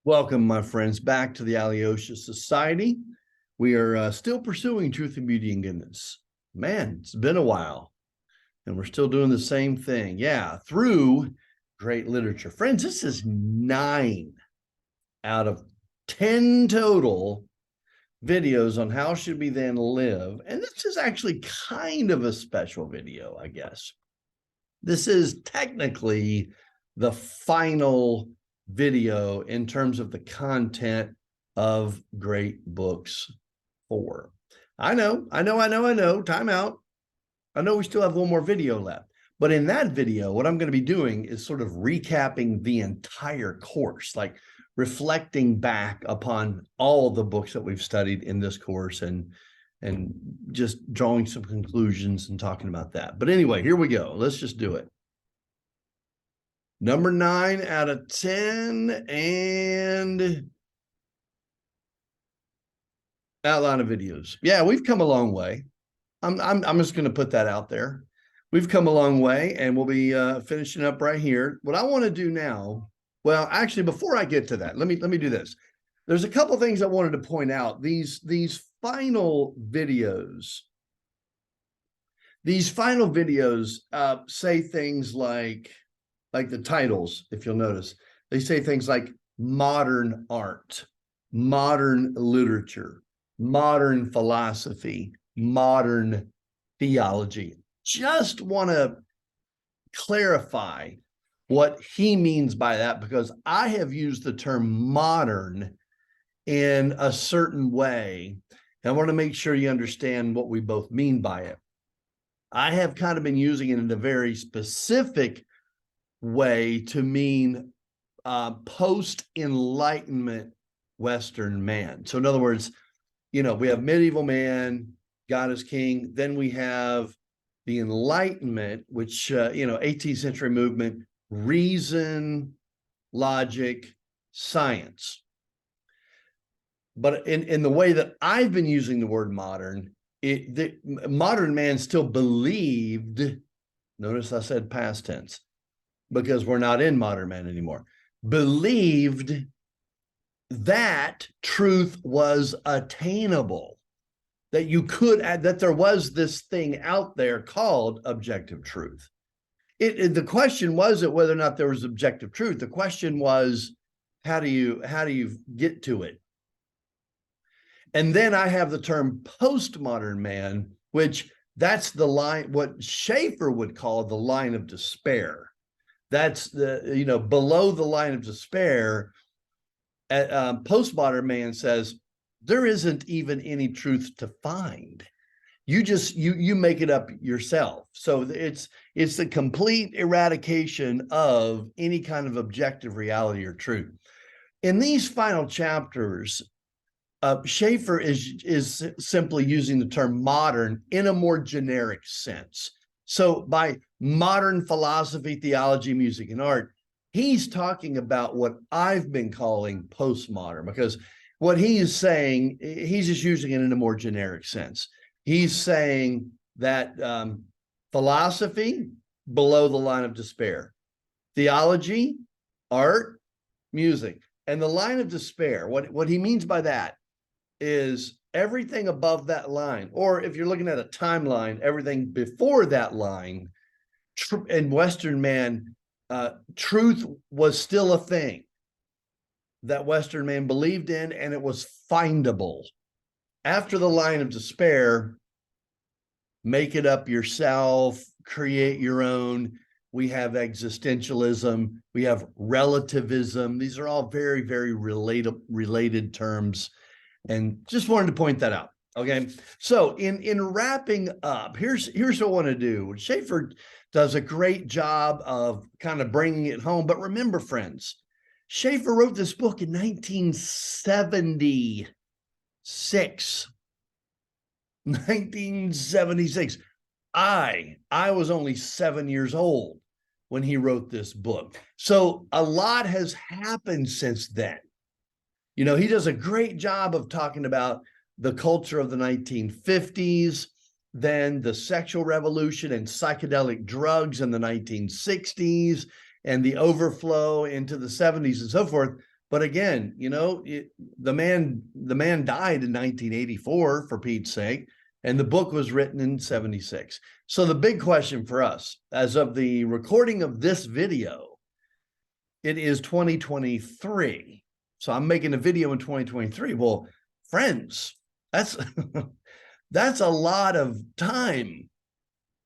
Welcome, my friends, back to the Alyosha Society. We are still pursuing truth and beauty and goodness. Man, it's been a while, and we're still doing the same thing. Yeah, through great literature. Friends, this is 9 out of 10 total videos on how should we then live. And this is actually kind of a special video, I guess. This is technically the final video in terms of the content of Great Books 4. I know. Time out. I know we still have one more video left. But in that video, what I'm going to be doing is sort of recapping the entire course, like reflecting back upon all the books that we've studied in this course and just drawing some conclusions and talking about that. But anyway, here we go. Let's just do it. Number 9 out of 10 and outline of videos. Yeah, we've come a long way. I'm just going to put that out there. We've come a long way, and we'll be finishing up right here. What I want to do now, well, actually, before I get to that, let me do this. There's a couple things I wanted to point out. These final videos. These final videos say things like the titles, if you'll notice, they say things like modern art, modern literature, modern philosophy, modern theology. Just want to clarify what he means by that, because I have used the term modern in a certain way. And I want to make sure you understand what we both mean by it. I have kind of been using it in a very specific way to mean post-Enlightenment Western man. So in other words, we have medieval man, God is king. Then we have the Enlightenment, which, 18th century movement, reason, logic, science. But in the way that I've been using the word modern, the modern man still believed, notice I said past tense, because we're not in modern man anymore, believed that truth was attainable, that you could add, that there was this thing out there called objective truth. The question wasn't whether or not there was objective truth. The question was, how do you get to it? And then I have the term postmodern man, which that's the line, what Schaeffer would call the line of despair. That's the, below the line of despair. Postmodern man says there isn't even any truth to find. You just you make it up yourself. So it's the complete eradication of any kind of objective reality or truth. In these final chapters, Schaeffer is simply using the term modern in a more generic sense. So by modern philosophy, theology, music, and art, he's talking about what I've been calling postmodern, because what he is saying, he's just using it in a more generic sense. He's saying that philosophy, below the line of despair, theology, art, music, and the line of despair, what he means by that is everything above that line, or if you're looking at a timeline, everything before that line. In Western man, truth was still a thing that Western man believed in, and it was findable. After the line of despair, make it up yourself, create your own. We have existentialism, we have relativism. These are all very, very related terms, and just wanted to point that out. Okay, so in wrapping up, here's what I want to do. Schaeffer does a great job of kind of bringing it home. But remember, friends, Schaeffer wrote this book in 1976. 1976. I was only 7 years old when he wrote this book. So a lot has happened since then. He does a great job of talking about the culture of the 1950s, then the sexual revolution and psychedelic drugs in the 1960s, and the overflow into the 70s and so forth. But again, the man died in 1984, for Pete's sake, and the book was written in 76. So the big question for us, as of the recording of this video, it is 2023. So I'm making a video in 2023. Well, friends, that's that's a lot of time.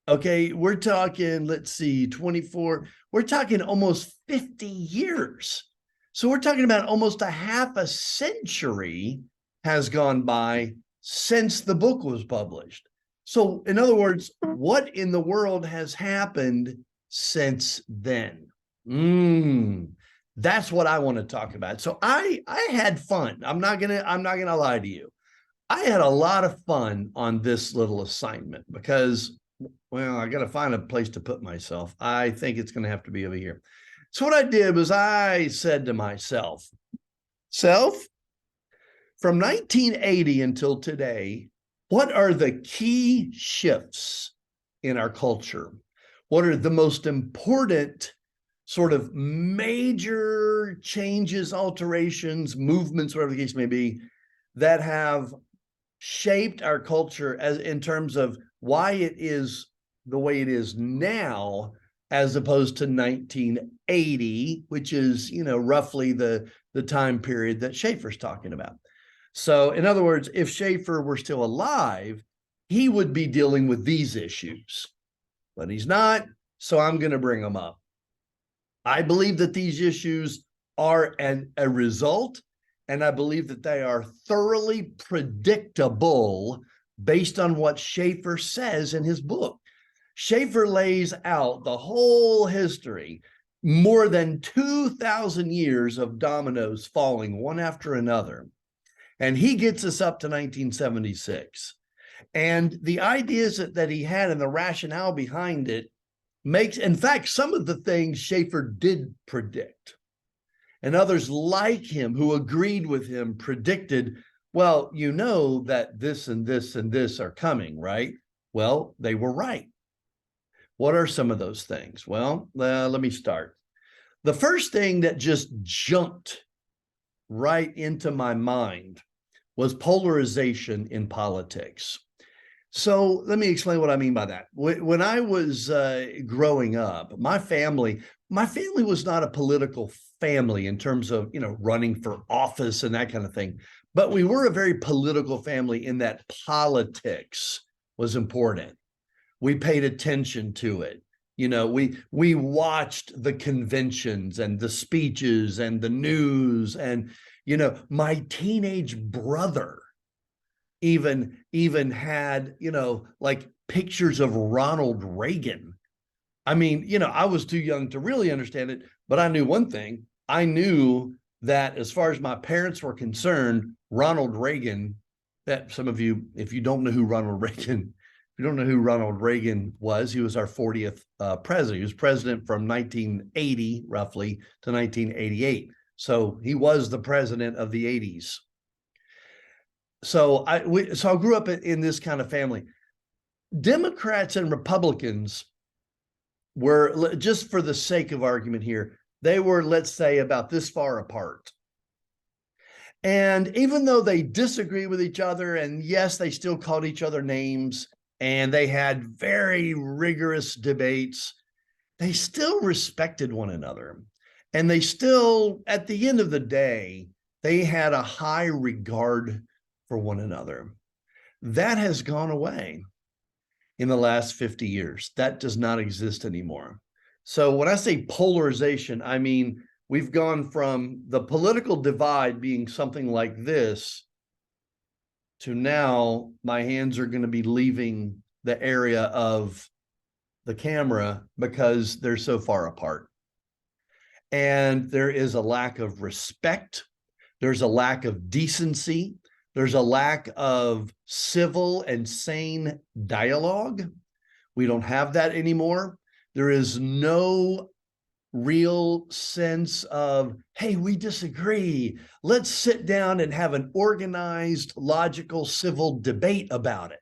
Okay, we're talking, let's see, 24, we're talking almost 50 years. So we're talking about almost a half a century has gone by since the book was published. So in other words, what in the world has happened since then? That's what I want to talk about. So I had fun. I'm not gonna lie to you. I had a lot of fun on this little assignment because, well, I got to find a place to put myself. I think it's going to have to be over here. So what I did was I said to myself, from 1980 until today, what are the key shifts in our culture? What are the most important sort of major changes, alterations, movements, whatever the case may be, that have shaped our culture as in terms of why it is the way it is now, as opposed to 1980, which is, roughly the time period that Schaeffer's talking about. So in other words, if Schaeffer were still alive, he would be dealing with these issues, but he's not. So I'm going to bring them up. I believe that these issues are a result, and I believe that they are thoroughly predictable based on what Schaeffer says in his book. Schaeffer lays out the whole history, more than 2,000 years of dominoes falling one after another. And he gets us up to 1976. And the ideas that he had and the rationale behind it makes, in fact, some of the things Schaeffer did predict. And others like him who agreed with him predicted, well, that this and this and this are coming, right? Well, they were right. What are some of those things? Well, let me start. The first thing that just jumped right into my mind was polarization in politics. So let me explain what I mean by that. When I was growing up, my family was not a political family in terms of, running for office and that kind of thing. But we were a very political family in that politics was important. We paid attention to it. We watched the conventions and the speeches and the news. And, my teenage brother even had, like pictures of Ronald Reagan. I mean, I was too young to really understand it, but I knew one thing. I knew that as far as my parents were concerned, Ronald Reagan, that some of you, if you don't know who Ronald Reagan, if you don't know who Ronald Reagan was, he was our 40th president. He was president from 1980 roughly to 1988. So he was the president of the 80s. So I grew up in this kind of family. Democrats and Republicans were, just for the sake of argument here, they were, let's say, about this far apart. And even though they disagree with each other, and yes, they still called each other names, and they had very rigorous debates, they still respected one another. And they still, at the end of the day, they had a high regard for one another. That has gone away in the last 50 years. That does not exist anymore. So when I say polarization, I mean, we've gone from the political divide being something like this to now my hands are going to be leaving the area of the camera because they're so far apart. And there is a lack of respect. There's a lack of decency. There's a lack of civil and sane dialogue. We don't have that anymore. There is no real sense of, hey, we disagree. Let's sit down and have an organized, logical, civil debate about it.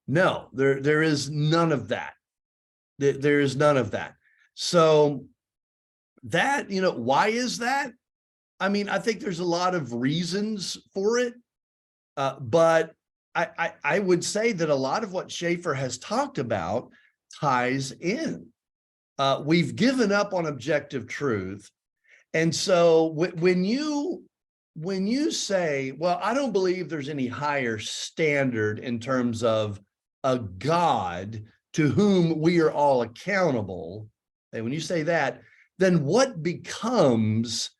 No, there is none of that. There is none of that. So that, why is that? I mean, I think there's a lot of reasons for it, but I would say that a lot of what Schaeffer has talked about ties in. We've given up on objective truth. And so when you say, well, I don't believe there's any higher standard in terms of a God to whom we are all accountable, and when you say that, then what becomes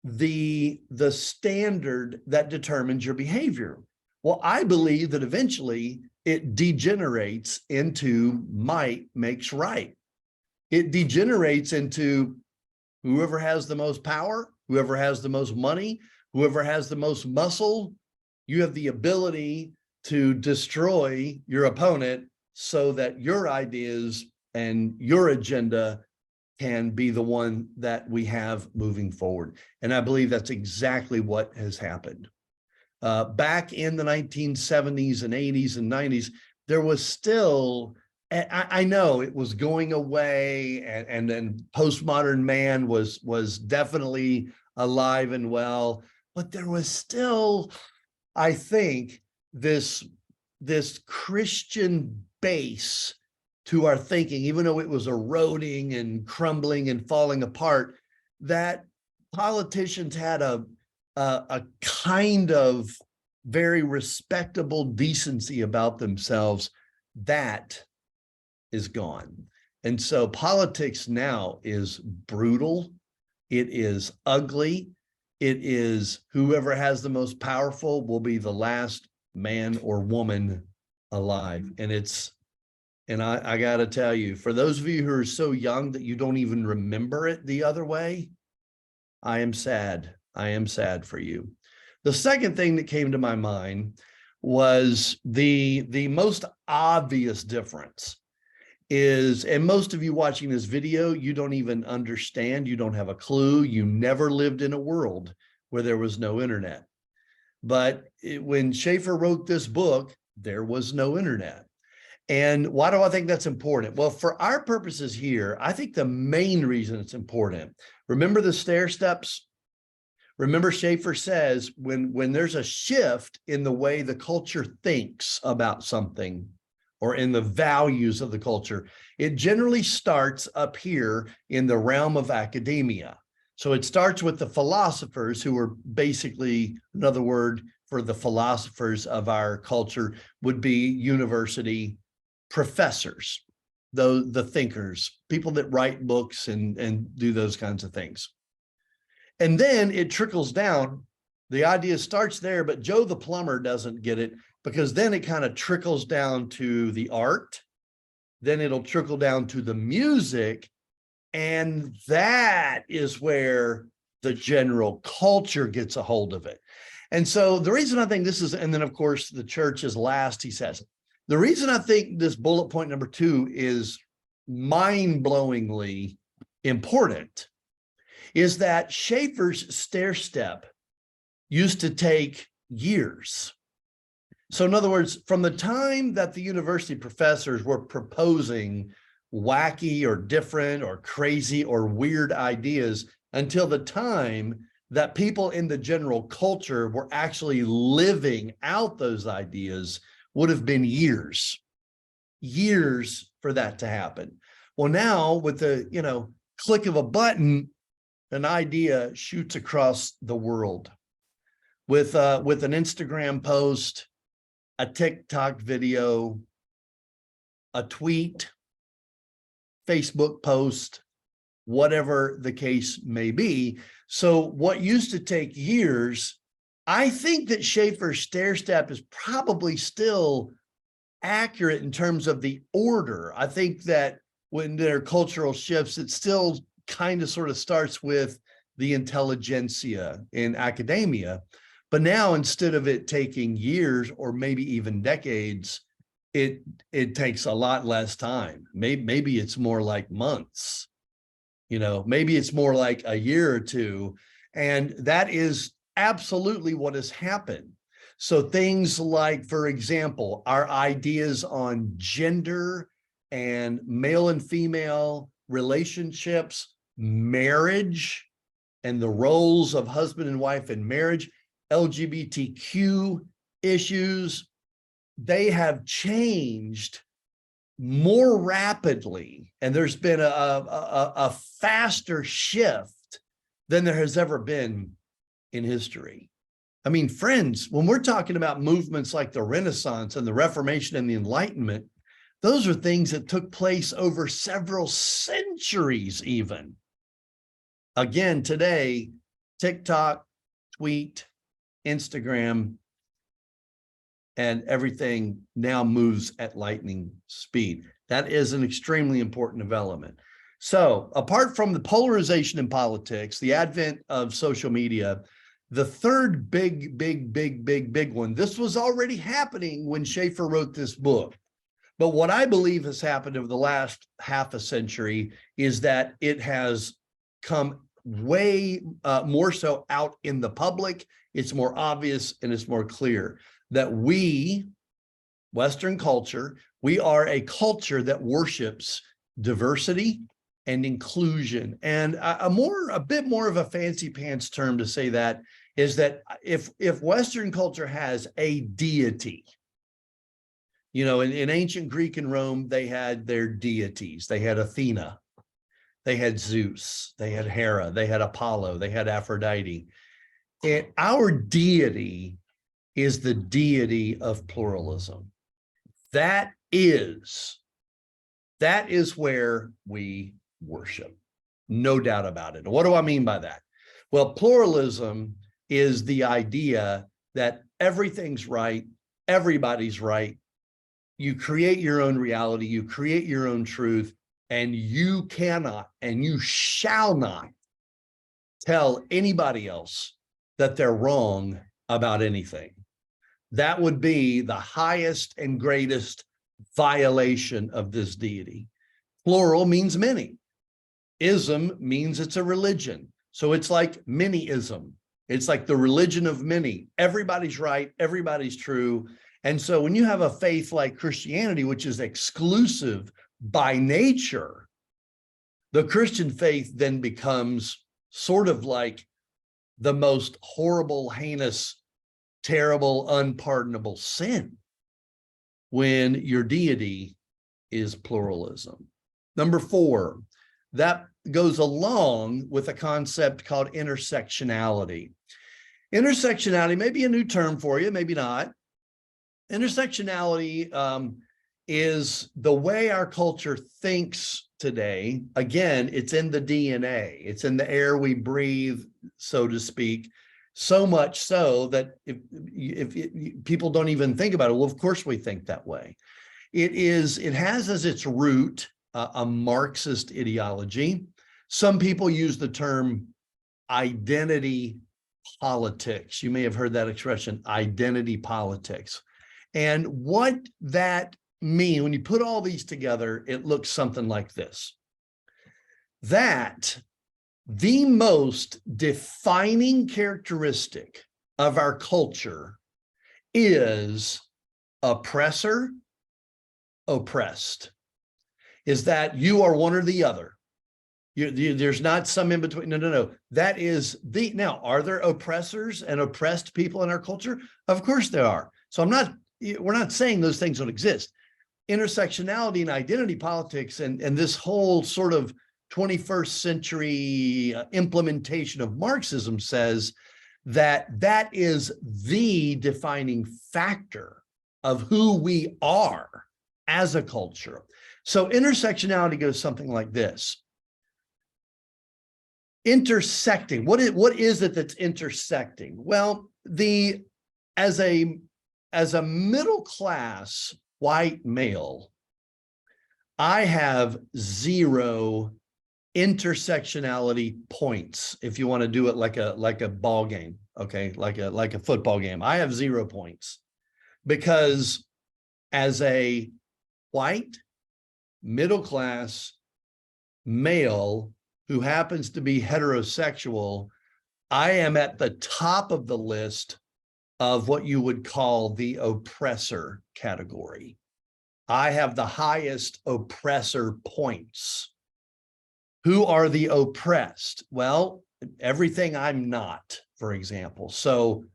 the standard that determines your behavior? Well, I believe that eventually it degenerates into might makes right. It degenerates into whoever has the most power, whoever has the most money, whoever has the most muscle, you have the ability to destroy your opponent so that your ideas and your agenda can be the one that we have moving forward. And I believe that's exactly what has happened. Back in the 1970s and 80s and 90s, there was still, I know it was going away, and then postmodern man was definitely alive and well, but there was still, I think, this Christian base to our thinking, even though it was eroding and crumbling and falling apart, that politicians had a kind of very respectable decency about themselves. That is gone. And so politics now is brutal. It is ugly. It is whoever has the most powerful will be the last man or woman alive. And I got to tell you, for those of you who are so young that you don't even remember it the other way, I am sad. I am sad for you. The second thing that came to my mind was the most obvious difference is, and most of you watching this video, you don't even understand, you don't have a clue, you never lived in a world where there was no internet. But when Schaeffer wrote this book, there was no internet. And why do I think that's important? Well, for our purposes here, I think the main reason it's important, remember the stair steps? Remember, Schaeffer says when there's a shift in the way the culture thinks about something or in the values of the culture, it generally starts up here in the realm of academia. So it starts with the philosophers, who are basically, another word for the philosophers of our culture would be university professors, the thinkers, people that write books and do those kinds of things. And then it trickles down. The idea starts there, but Joe the plumber doesn't get it, because then it kind of trickles down to the art. Then it'll trickle down to the music. And that is where the general culture gets a hold of it. And so the reason I think this is, and then of course the church is last, he says, the reason I think this bullet point number 2 is mind-blowingly important is that Schaeffer's stair step used to take years. So in other words, from the time that the university professors were proposing wacky or different or crazy or weird ideas until the time that people in the general culture were actually living out those ideas would have been years for that to happen. Well, now with the, click of a button, an idea shoots across the world with an Instagram post, a TikTok video, a tweet, Facebook post, whatever the case may be. So what used to take years, I think that Schaeffer's stair step is probably still accurate in terms of the order. I think that when there are cultural shifts, it still kind of sort of starts with the intelligentsia in academia. But now, instead of it taking years or maybe even decades, it takes a lot less time. Maybe it's more like months, maybe it's more like a year or two. And that is absolutely what has happened. So things like, for example, our ideas on gender and male and female relationships, marriage, and the roles of husband and wife in marriage, LGBTQ issues, they have changed more rapidly, and there's been a faster shift than there has ever been in history. I mean, friends, when we're talking about movements like the Renaissance and the Reformation and the Enlightenment, those are things that took place over several centuries even. Again, today, TikTok, tweet, Instagram, and everything now moves at lightning speed. That is an extremely important development. So apart from the polarization in politics, the advent of social media, the third big one, this was already happening when Schaeffer wrote this book. But what I believe has happened over the last half a century is that it has come way more so out in the public. It's more obvious and it's more clear that we, Western culture, we are a culture that worships diversity and inclusion. And a bit more of a fancy pants term to say that is that if Western culture has a deity, you know, in ancient Greek and Rome, they had their deities. They had Athena, they had Zeus, they had Hera, they had Apollo, they had Aphrodite. And our deity is the deity of pluralism. That is where we worship, no doubt about it. What do I mean by that? Well, pluralism is the idea that everything's right, everybody's right. You create your own reality, you create your own truth, and you cannot and you shall not tell anybody else that they're wrong about anything. That would be the highest and greatest violation of this deity. Plural means many. Ism means it's a religion. So it's like manyism. It's like the religion of many. Everybody's right, everybody's true. And so when you have a faith like Christianity, which is exclusive by nature, the Christian faith then becomes sort of like the most horrible, heinous, terrible, unpardonable sin when your deity is pluralism. Number 4, that goes along with a concept called intersectionality. Intersectionality may be a new term for you, maybe not. Intersectionality is the way our culture thinks today. Again, it's in the DNA. It's in the air we breathe, so to speak. So much so that if people don't even think about it, well, of course we think that way. It has as its root a Marxist ideology. Some people use the term identity politics. You may have heard that expression, identity politics. And what that means, when you put all these together, it looks something like this. That the most defining characteristic of our culture is oppressor, oppressed. Is that you are one or the other. There's not some in between. No. That is the, now, are there oppressors and oppressed people in our culture? Of course there are. So we're not saying those things don't exist. Intersectionality and identity politics and this whole sort of 21st century implementation of Marxism says that that is the defining factor of who we are as a culture. So intersectionality goes something like this. Intersecting, what is it that's intersecting? Well, as a middle class white male, I have 0 intersectionality points. If you want to do it like a ball game, okay, like a football game, I have 0 points because as a white middle class male who happens to be heterosexual, I am at the top of the list of what you would call the oppressor category. I have the highest oppressor points. Who are the oppressed? Well, everything I'm not, for example. So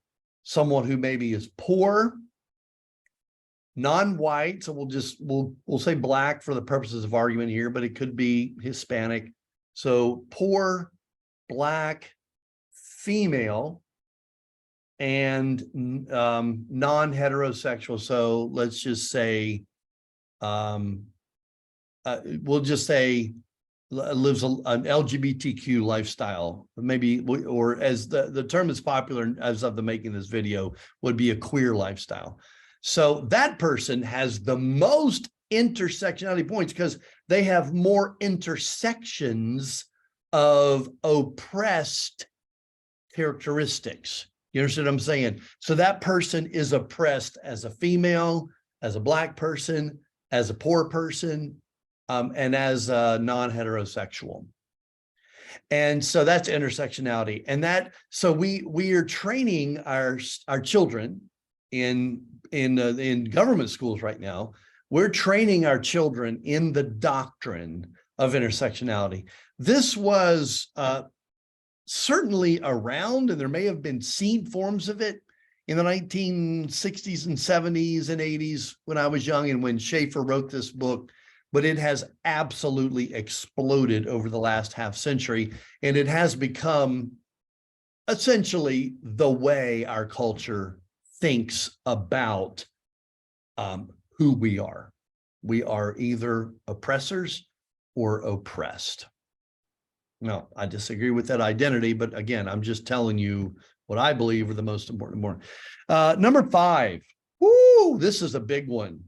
someone who maybe is poor, non-white, so we'll say black for the purposes of argument here, but it could be Hispanic. So poor, black, female, and non-heterosexual. So let's just say, we'll just say lives an LGBTQ lifestyle, maybe, or as the term is popular as of the making this video, would be a queer lifestyle. So that person has the most intersectionality points because they have more intersections of oppressed characteristics. You understand what I'm saying? So that person is oppressed as a female, as a black person, as a poor person, and as a non-heterosexual. And so that's intersectionality. And that, so we are training our children in government schools right now. We're training our children in the doctrine of intersectionality. This was certainly around, and there may have been seed forms of it in the 1960s and 70s and 80s when I was young and when Schaeffer wrote this book, but it has absolutely exploded over the last half century, and it has become essentially the way our culture thinks about who we are. We are either oppressors or oppressed. No, I disagree with that identity, but again, I'm just telling you what I believe are the most important. Number 5, woo, this is a big one.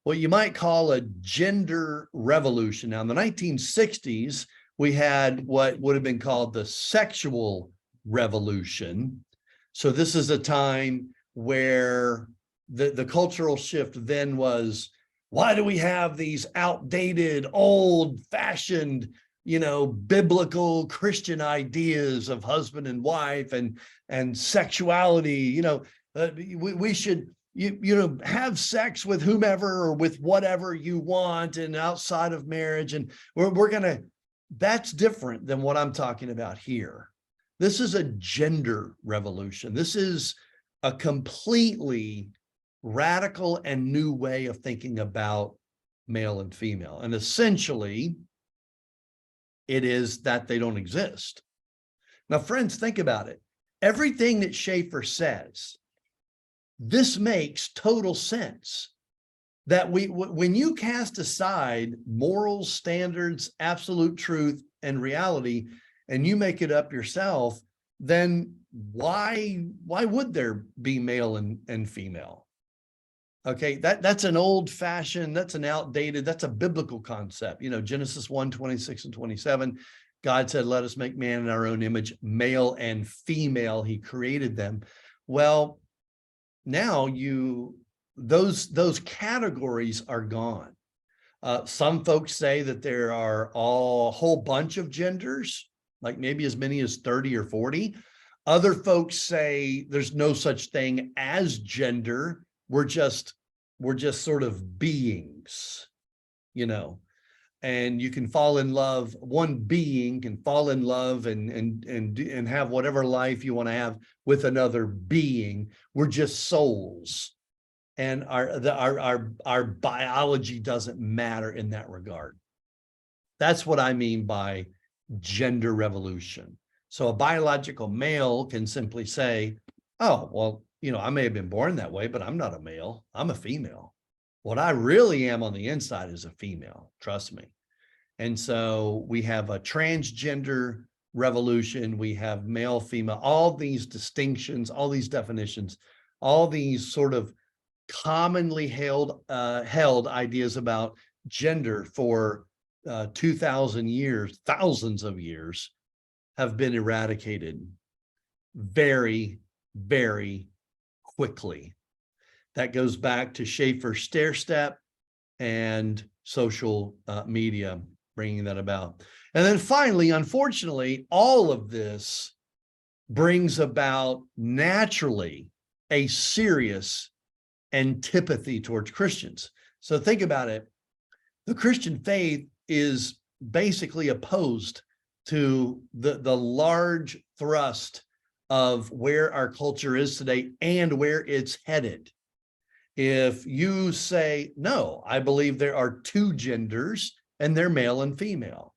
What you might call a gender revolution. Now, in the 1960s, we had what would have been called the sexual revolution. So this is a time where the cultural shift then was, why do we have these outdated, old-fashioned, biblical Christian ideas of husband and wife and sexuality? We should have sex with whomever or with whatever you want and outside of marriage. And that's different than what I'm talking about here. This is a gender revolution. This is a completely radical and new way of thinking about male and female. And essentially, it is that they don't exist. Now, friends, think about it. Everything that Schaeffer says, this makes total sense. That when you cast aside morals, standards, absolute truth, and reality, and you make it up yourself, then why would there be male and female? Okay, that's an old-fashioned, that's an outdated, that's a biblical concept. Genesis 1:26 and 27, God said, let us make man in our own image, male and female, he created them. Well, now those categories are gone. Some folks say that there are a whole bunch of genders, like maybe as many as 30 or 40. Other folks say there's no such thing as gender. We're just sort of beings, and you can fall in love. One being can fall in love and have whatever life you want to have with another being. We're just souls, and our biology doesn't matter in that regard. That's what I mean by gender revolution. So a biological male can simply say, oh, well, I may have been born that way, but I'm not a male. I'm a female. What I really am on the inside is a female, trust me. And so we have a transgender revolution. We have male, female, all these distinctions, all these definitions, all these sort of commonly held ideas about gender for 2,000 years, thousands of years, have been eradicated very, very quickly. That goes back to Schaeffer's stair step and social media bringing that about. And then finally, unfortunately, all of this brings about naturally a serious antipathy towards Christians. So think about it. The Christian faith is basically opposed to the large thrust of where our culture is today and where it's headed. If you say, no, I believe there are two genders and they're male and female,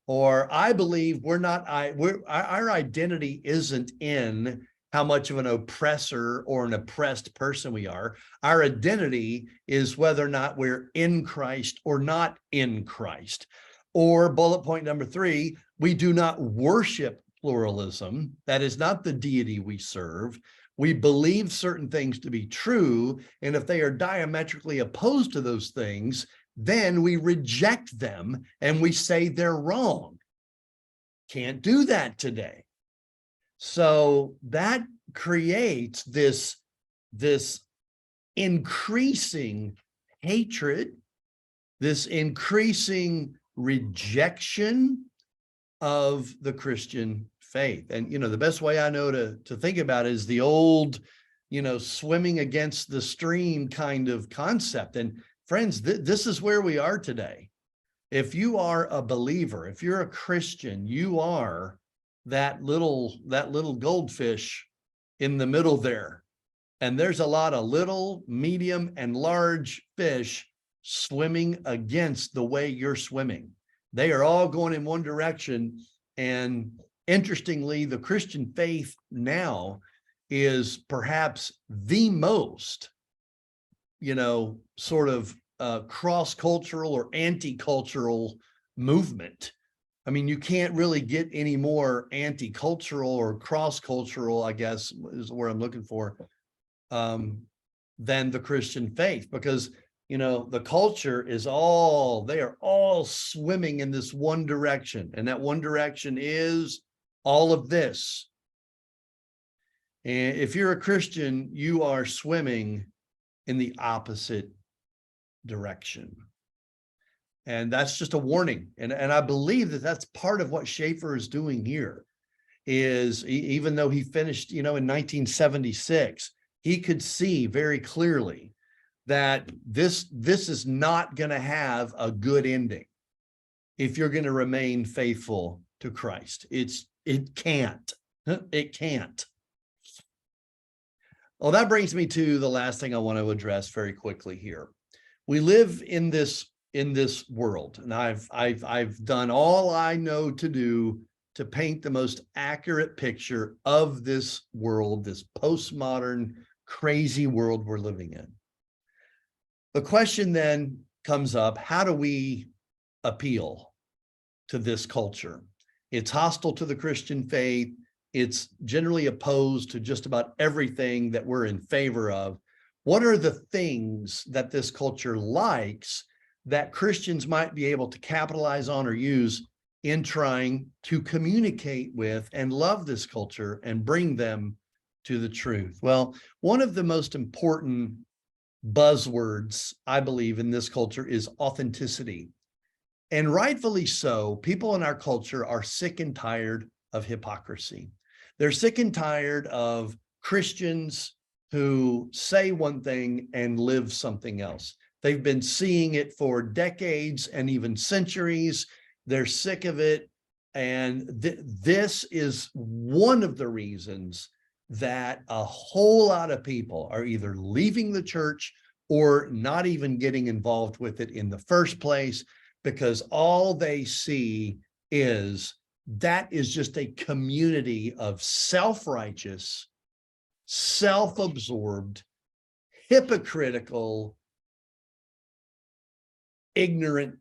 or I believe our identity isn't in how much of an oppressor or an oppressed person we are. Our identity is whether or not we're in Christ or not in Christ. Or bullet point number 3, we do not worship pluralism. That is not the deity we serve. We believe certain things to be true, and if they are diametrically opposed to those things, then we reject them and we say they're wrong. Can't do that today. So that creates this increasing hatred, this increasing rejection of the Christian faith. And, the best way I know to think about it is the old, swimming against the stream kind of concept. And friends, this is where we are today. If you are a believer, if you're a Christian, you are that little goldfish in the middle there. And there's a lot of little, medium, and large fish swimming against the way you're swimming. They are all going in one direction. And interestingly, the Christian faith now is perhaps the most, sort of cross-cultural or anti-cultural movement. I mean, you can't really get any more anti-cultural or cross-cultural, I guess, is where I'm looking for, than the Christian faith, because, the culture is they are all swimming in this one direction. And that one direction is all of this. And if you're a Christian, you are swimming in the opposite direction. And that's just a warning. And I believe that that's part of what Schaeffer is doing here, is even though he finished, in 1976, he could see very clearly that this is not going to have a good ending if you're going to remain faithful to Christ. It can't. Well, that brings me to the last thing I want to address very quickly here. We live in this world, and I've done all I know to do to paint the most accurate picture of this world, this postmodern, crazy world we're living in. The question then comes up, how do we appeal to this culture? It's hostile to the Christian faith. It's generally opposed to just about everything that we're in favor of. What are the things that this culture likes that Christians might be able to capitalize on or use in trying to communicate with and love this culture and bring them to the truth? Well, one of the most important buzzwords, I believe, in this culture is authenticity. And rightfully so, people in our culture are sick and tired of hypocrisy. They're sick and tired of Christians who say one thing and live something else. They've been seeing it for decades and even centuries. They're sick of it. And this is one of the reasons that a whole lot of people are either leaving the church or not even getting involved with it in the first place, because all they see is that is just a community of self-righteous, self-absorbed, hypocritical, ignorant,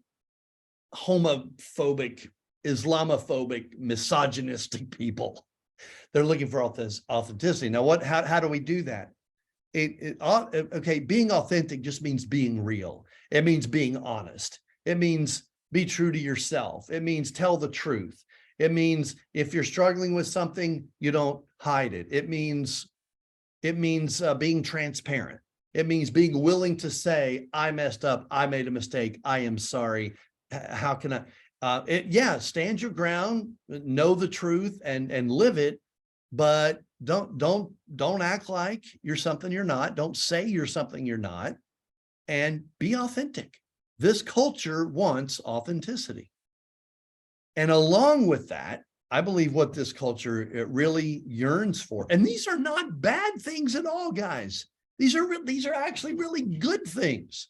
homophobic, Islamophobic, misogynistic people. They're looking for authenticity. Now, how do we do that? Okay, being authentic just means being real. It means being honest. It means be true to yourself. It means tell the truth. It means if you're struggling with something, you don't hide it. It means being transparent. It means being willing to say, I messed up, I made a mistake, I am sorry. How can I? Stand your ground, know the truth, and live it. But don't act like you're something you're not. Don't say you're something you're not, and be authentic. This culture wants authenticity. And along with that, I believe what this culture it really yearns for, and these are not bad things at all, guys. These are actually really good things.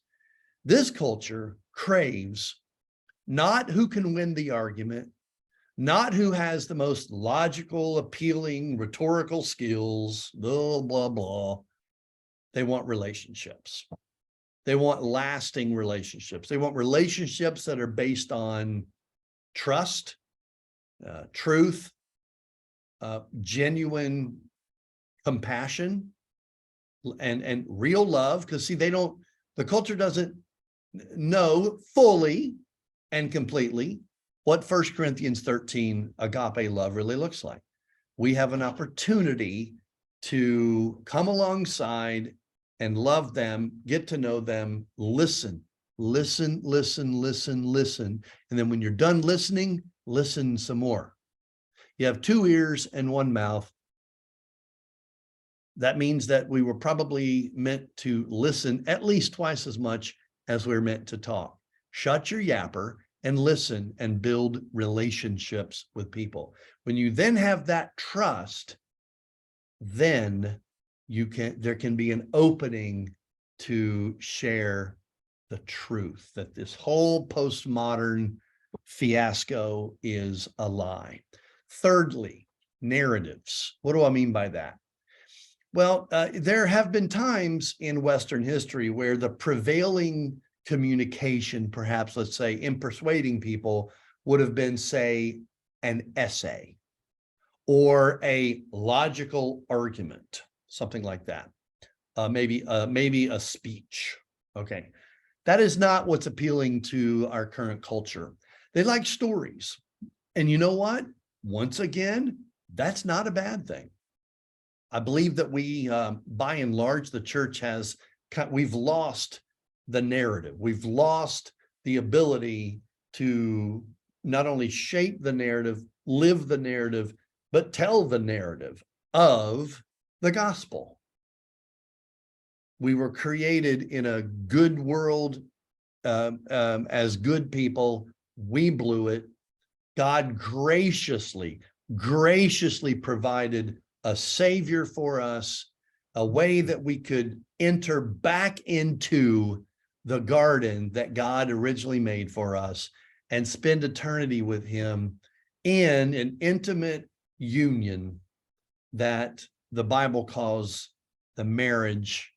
This culture craves not who can win the argument, not who has the most logical, appealing, rhetorical skills, blah, blah, blah. They want relationships. They want lasting relationships. They want relationships that are based on trust, truth, genuine compassion, and real love. Because see, the culture doesn't know fully and completely what 1 Corinthians 13 agape love really looks like. We have an opportunity to come alongside and love them, get to know them, listen. And then when you're done listening, listen some more. You have 2 ears and 1 mouth. That means that we were probably meant to listen at least twice as much as we're meant to talk. Shut your yapper and listen and build relationships with people. When you then have that trust, then there can be an opening to share the truth that this whole postmodern fiasco is a lie. Thirdly, narratives. What do I mean by that? Well, there have been times in Western history where the prevailing communication, perhaps, let's say, in persuading people would have been, say, an essay or a logical argument, something like that. Maybe a speech. Okay. That is not what's appealing to our current culture. They like stories. And you know what? Once again, that's not a bad thing. I believe that we, by and large, the church we've lost the narrative. We've lost the ability to not only shape the narrative, live the narrative, but tell the narrative of the gospel. We were created in a good world as good people. We blew it. God graciously provided a savior for us, a way that we could enter back into the garden that God originally made for us and spend eternity with him in an intimate union that the Bible calls the marriage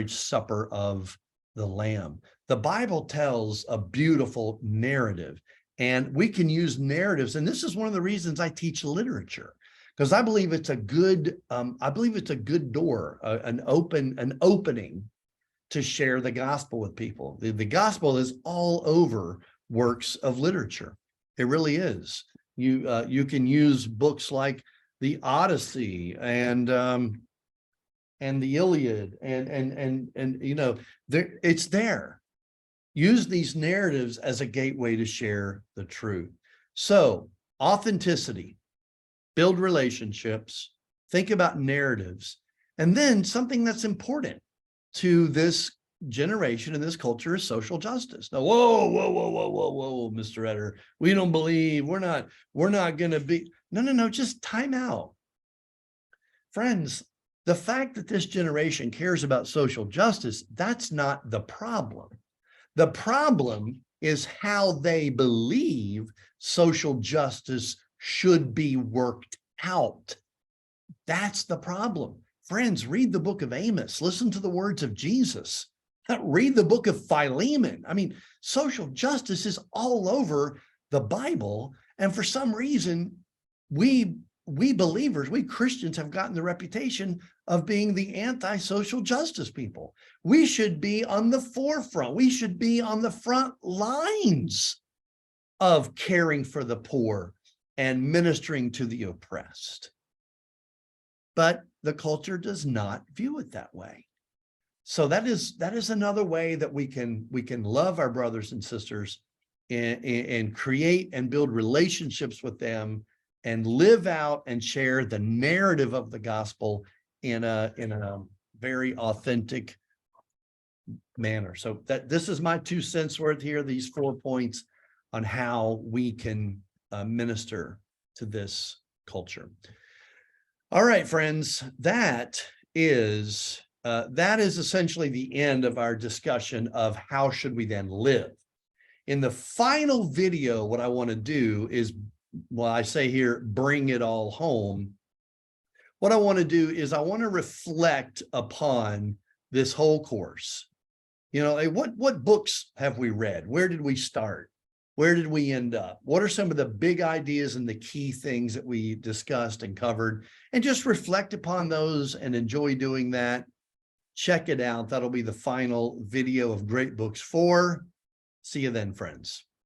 supper of the Lamb. The Bible tells a beautiful narrative, and we can use narratives. And this is one of the reasons I teach literature, because I believe it's a good door, an opening to share the gospel with people. The gospel is all over works of literature. It really is. You can use books like the Odyssey and the Iliad and it's there. Use these narratives as a gateway to share the truth. So authenticity, build relationships, think about narratives, and then something that's important to this generation and this culture is social justice. Now, whoa, Mr. Etter, we don't believe, we're not going to be, no, just time out. Friends, the fact that this generation cares about social justice, that's not the problem. The problem is how they believe social justice should be worked out. That's the problem. Friends, read the book of Amos. Listen to the words of Jesus. Read the book of Philemon. I mean, social justice is all over the Bible. And for some reason, we believers, we Christians have gotten the reputation of being the anti-social justice people. We should be on the forefront. We should be on the front lines of caring for the poor and ministering to the oppressed. But the culture does not view it that way. So that is another way that we can love our brothers and sisters and create and build relationships with them and live out and share the narrative of the gospel in a very authentic manner. So this is my 2 cents worth here, these 4 points. on how we can minister to this culture. All right, friends, that is essentially the end of our discussion of how should we then live. In the final video, what I want to do is, well, I say here, bring it all home. What I want to do is I want to reflect upon this whole course. You know, what books have we read? Where did we start? Where did we end up? What are some of the big ideas and the key things that we discussed and covered? And just reflect upon those and enjoy doing that. Check it out. That'll be the final video of Great Books 4. See you then, friends.